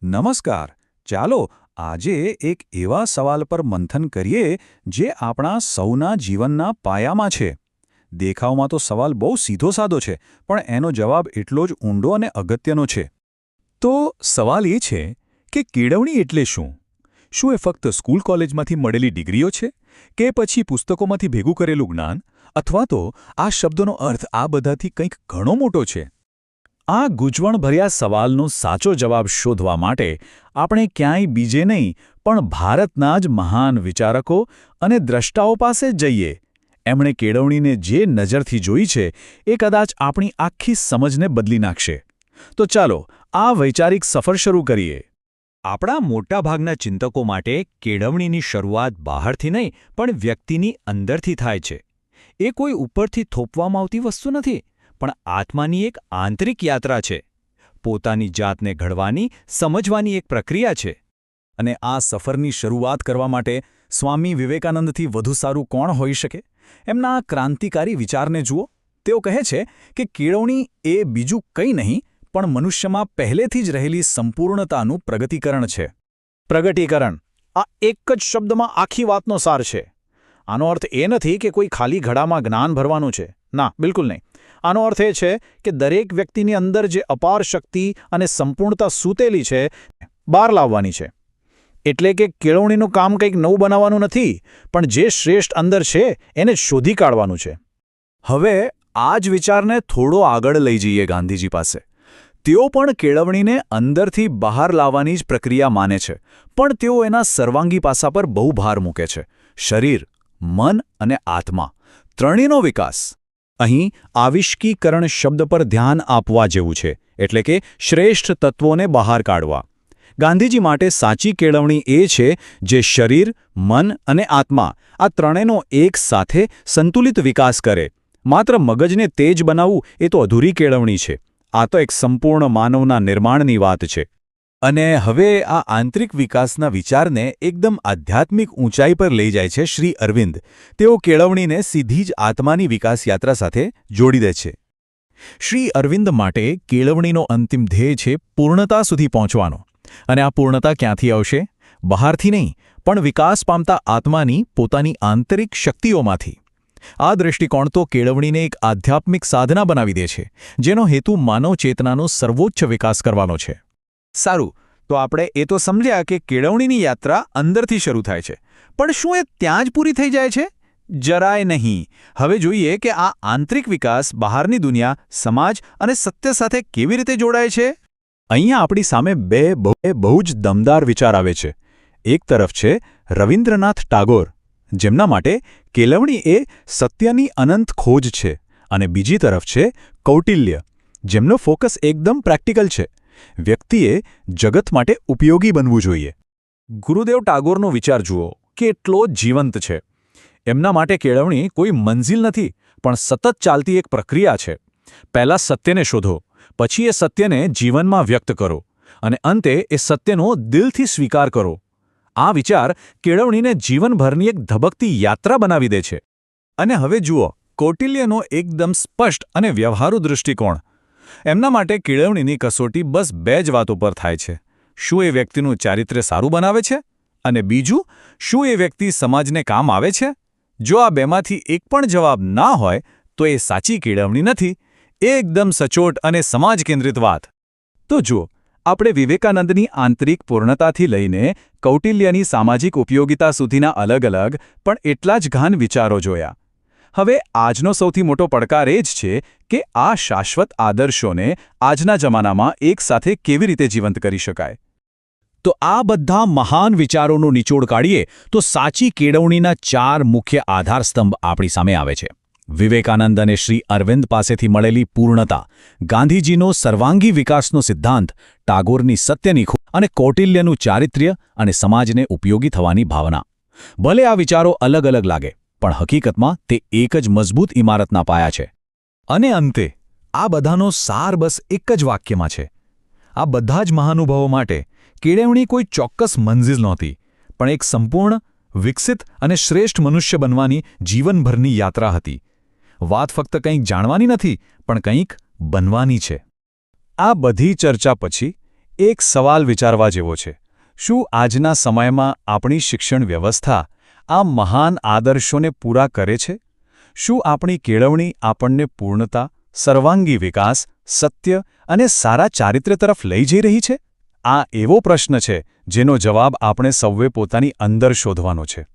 નમસ્કાર. ચાલો આજે એક એવા સવાલ પર મંથન કરીએ જે આપણા સૌના જીવનના પાયામાં છે. દેખાવમાં તો સવાલ બહુ સીધો સાદો છે, પણ એનો જવાબ એટલો જ ઊંડો અને અગત્યનો છે. તો સવાલ એ છે કે કેળવણી એટલે શું? શું એ ફક્ત સ્કૂલ કોલેજમાંથી મળેલી ડિગ્રીઓ છે કે પછી પુસ્તકોમાંથી ભેગું કરેલું જ્ઞાન, અથવા તો આ શબ્દોનો અર્થ આ બધાથી કંઈક ઘણો મોટો છે? આ ગૂંચવણભર્યા સવાલનો સાચો જવાબ શોધવા માટે આપણે ક્યાંય બીજે નહીં પણ ભારતના જ મહાન વિચારકો અને દ્રષ્ટાઓ પાસે જઈએ. એમણે કેળવણીને જે નજરથી જોઈ છે એ કદાચ આપણી આખી સમજને બદલી નાખશે. તો ચાલો આ વૈચારિક સફર શરૂ કરીએ. આપણા મોટાભાગના ચિંતકો માટે કેળવણીની શરૂઆત બહારથી નહીં પણ વ્યક્તિની અંદરથી થાય છે. એ કોઈ ઉપરથી થોપવામાં આવતી વસ્તુ નથી, પણ આત્માની એક આંતરિક યાત્રા છે. પોતાની જાતને ઘડવાની, સમજવાની એક પ્રક્રિયા છે. અને આ સફરની શરૂઆત કરવા માટે સ્વામી વિવેકાનંદથી વધુ સારું કોણ હોઈ શકે? એમના આ ક્રાંતિકારી વિચારને જુઓ. તેઓ કહે છે કે કેળવણી એ બીજું કંઈ નહીં પણ મનુષ્યમાં પહેલેથી જ રહેલી સંપૂર્ણતાનું પ્રગટીકરણ છે. પ્રગટીકરણ, આ એક જ શબ્દમાં આખી વાતનો સાર છે. આનો અર્થ એ નથી કે કોઈ ખાલી ઘડામાં જ્ઞાન ભરવાનું છે. ના, બિલકુલ નહીં. આનો અર્થ એ છે કે દરેક વ્યક્તિની અંદર જે અપાર શક્તિ અને સંપૂર્ણતા સૂતેલી છે, બહાર લાવવાની છે. એટલે કે કેળવણીનું કામ કંઈક નવું બનાવવાનું નથી, પણ જે શ્રેષ્ઠ અંદર છે એને શોધી કાઢવાનું છે. હવે આ જ વિચારને થોડો આગળ લઈ જઈએ ગાંધીજી પાસે. તેઓ પણ કેળવણીને અંદરથી બહાર લાવવાની જ પ્રક્રિયા માને છે, પણ તેઓ એના સર્વાંગી પાસા પર બહુ ભાર મૂકે છે. શરીર, મન અને આત્મા ત્રણેયનો વિકાસ. અહીં આવિષ્કીકરણ શબ્દ પર ધ્યાન આપવા જેવું છે, એટલે કે શ્રેષ્ઠ તત્વોને બહાર કાઢવા. ગાંધીજી માટે સાચી કેળવણી એ છે જે શરીર, મન અને આત્મા આ ત્રણેયનો એક સાથે સંતુલિત વિકાસ કરે. માત્ર મગજને તેજ બનાવવું એ તો અધૂરી કેળવણી છે. આ તો એક સંપૂર્ણ માનવના નિર્માણની વાત છે. અને હવે આ આંતરિક વિકાસના વિચારને એકદમ આધ્યાત્મિક ઊંચાઈ પર લઈ જાય છે શ્રી અરવિંદ. તેઓ કેળવણીને સીધી જ આત્માની વિકાસ યાત્રા સાથે જોડી દે છે. શ્રી અરવિંદ માટે કેળવણીનો અંતિમ ધ્યેય છે પૂર્ણતા સુધી પહોંચવાનો. અને આ પૂર્ણતા ક્યાંથી આવશે? બહારથી નહીં, પણ વિકાસ પામતા આત્માની પોતાની આંતરિક શક્તિઓમાંથી. આ દૃષ્ટિકોણ તો કેળવણીને એક આધ્યાત્મિક સાધના બનાવી દે છે, જેનો હેતુ માનવ ચેતનાનો સર્વોચ્ચ વિકાસ કરવાનો છે. સારું, તો આપણે એ તો સમજ્યા કે કેળવણીની યાત્રા અંદરથી શરૂ થાય છે. પણ શું એ ત્યાં જ પૂરી થઈ જાય છે? જરાય નહીં. હવે જોઈએ કે આ આંતરિક વિકાસ બહારની દુનિયા, સમાજ અને સત્ય સાથે કેવી રીતે જોડાય છે. અહીંયા આપણી સામે બે બહુ જ દમદાર વિચાર આવે છે. એક તરફ છે રવિન્દ્રનાથ ટાગોર, જેમના માટે કેળવણી એ સત્યની અનંત ખોજ છે, અને બીજી તરફ છે કૌટિલ્ય, જેમનો ફોકસ એકદમ પ્રેક્ટિકલ છે. વ્યક્તિએ જગત માટે ઉપયોગી બનવું જોઈએ. ગુરુદેવ ટાગોરનો વિચાર જુઓ, કેટલો જીવંત છે. એમના માટે કેળવણી કોઈ મંઝિલ નથી, પણ સતત ચાલતી એક પ્રક્રિયા છે. પહેલાં સત્યને શોધો, પછી એ સત્યને જીવનમાં વ્યક્ત કરો, અને અંતે એ સત્યનો દિલથી સ્વીકાર કરો. આ વિચાર કેળવણીને જીવનભરની એક ધબકતી યાત્રા બનાવી દે છે. અને હવે જુઓ કૌટિલ્યનો એકદમ સ્પષ્ટ અને વ્યવહારુ દૃષ્ટિકોણ. એમના માટે કેળવણીની કસોટી બસ બે જ વાતો પર થાય છે. શું એ વ્યક્તિનું ચારિત્ર્ય સારું બનાવે છે? અને બીજું, શું એ વ્યક્તિ સમાજને કામ આવે છે? જો આ બેમાંથી એક પણ જવાબ ના હોય તો એ સાચી કેળવણી નથી. એ એકદમ સચોટ અને સમાજ કેન્દ્રિત વાત. તો જુઓ, આપણે વિવેકાનંદની આંતરિક પૂર્ણતાથી લઈને કૌટિલ્યની સામાજિક ઉપયોગિતા સુધીના અલગ અલગ પણ એટલા જ ગહન વિચારો જોયા. હવે આજનો સૌથી મોટો પડકાર એ જ છે કે આ શાશ્વત આદર્શોને આજના જમાનામાં એકસાથે કેવી રીતે જીવંત કરી શકાય. તો આ બધા મહાન વિચારોનું નિચોડ કાઢીએ તો સાચી કેળવણીના 4 મુખ્ય આધારસ્તંભ આપણી સામે આવે છે. વિવેકાનંદ અને શ્રી અરવિંદ પાસેથી મળેલી પૂર્ણતા, ગાંધીજીનો સર્વાંગી વિકાસનો સિદ્ધાંત, ટાગોરની સત્યની ખોજ અને કૌટિલ્યનું ચારિત્ર્ય અને સમાજને ઉપયોગી થવાની ભાવના. ભલે આ વિચારો અલગ અલગ લાગે, પણ હકીકતમાં તે એક જ મજબૂત ઇમારતના પાયા છે. અને અંતે આ બધાનો સાર બસ એક જ વાક્યમાં છે. આ બધા જ મહાનુભાવો માટે કેળવણી કોઈ ચોક્કસ મંઝિલ નહોતી, પણ એક સંપૂર્ણ, વિકસિત અને શ્રેષ્ઠ મનુષ્ય બનવાની જીવનભરની યાત્રા હતી. વાત ફક્ત કંઈક જાણવાની નથી, પણ કંઈક બનવાની છે. આ બધી ચર્ચા પછી એક સવાલ વિચારવા જેવો છે. શું આજના સમયમાં આપણી શિક્ષણ વ્યવસ્થા આ મહાન આદર્શોને પૂરા કરે છે? શું આપણી કેળવણી આપણને પૂર્ણતા, સર્વાંગી વિકાસ, સત્ય અને સારા ચારિત્ર્ય તરફ લઈ જઈ રહી છે? આ એવો પ્રશ્ન છે જેનો જવાબ આપણે સૌએ પોતાની અંદર શોધવાનો છે.